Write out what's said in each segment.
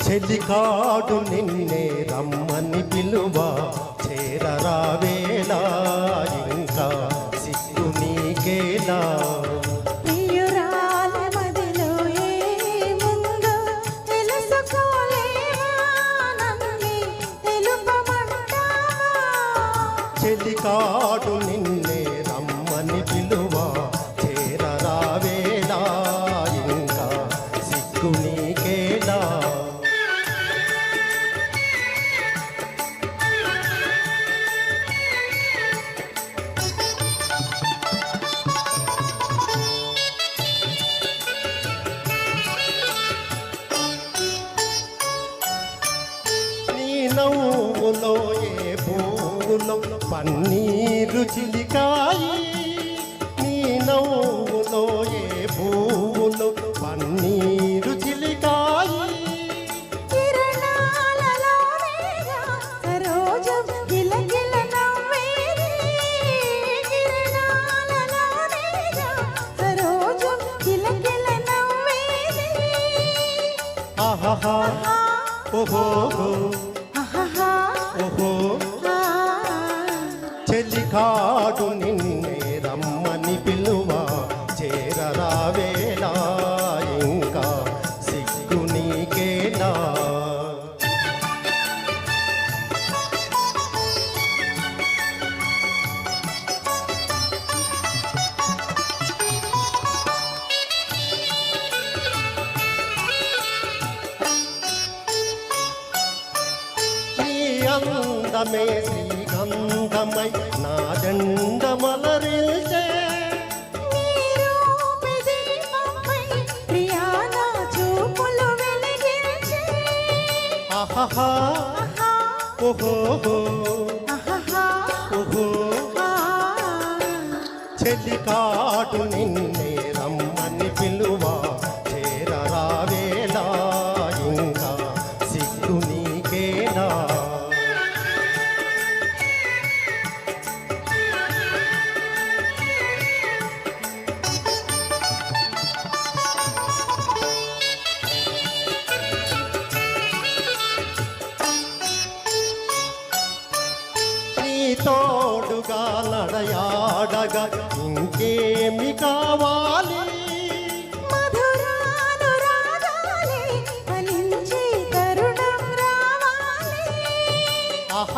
చెలికాడు నిన్నే రమ్మని పిలువా చేరరావేలా ఇంకా సిగ్గు నీకేలా చెలికాడు నిన్నే రమ్మని పిలువా చేరరావేలా ఇంకా సిగ్గు నీకేలా నీ నవ్వులో ఏ పువ్వులో పన్నీరు చిలికాయి నీ నవ్వులో ఏ పువ్వులో పన్నీరు చిలికాయి ఆహా ఓహో ఓహో చెలికాడు నిన్నే రమ్మని పిలువా చేరరావేలా ఇంకా సిగ్గు నీకేలా అందమే శ్రీగంధమై నా జెండమలరిల్చే ఆహా ఓహో ఓహో చెలికాడు నిన్నే రమ్మని పిలువా చేరరావేలా ఇంకా సిగ్గు నీకేలా తోడుగా నడయాడగా ఇంకేమి కావాలి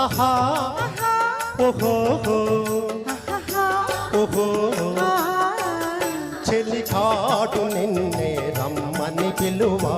ఆహా ఓహో ఓహో చెలికాడు నిన్నే రమ్మని పిలువా